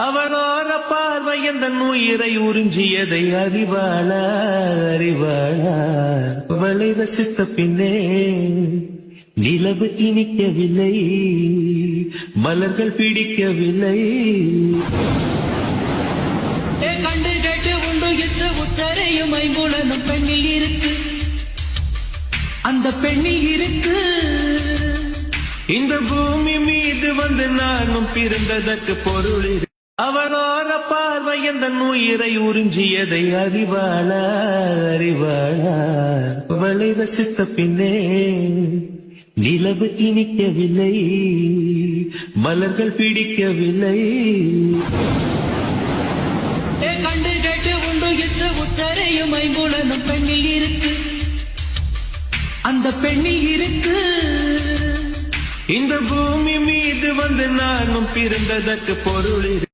அவளோர பார்வை எந்த உயிரை உறிஞ்சியதை அறிவாளா அறிவாளா அவளை ரசித்த பின்னே நிலவு இனிக்கவில்லை, மலர்கள் பிடிக்கவில்லை. கண்டு கேட்டு உண்டு என்ற உத்தரையும் ஐம்புலனும் பெண்ணில் இருக்கு, அந்த பெண்ணில் இருக்கு. இந்த பூமி மீது வந்து நானும் பிறந்ததற்கு பொருள் இருக்கு. அவளோர பார்வை எந்த உயிரை உறிஞ்சியதை அறிவாளா அறிவாளா அவளை ரசித்த பின்னே நிலவு இனிக்கவில்லை, மலர்கள் பிடிக்கவில்லை. கண்டு கேட்டு உண்டு என்ற உத்தரையும் ஐம்புலனும் பெண்ணில் இருக்கு, அந்த பெண்ணில் இருக்கு. இந்த பூமி மீது வந்து நானும் பிறந்ததற்கு பொருள் இருக்கு.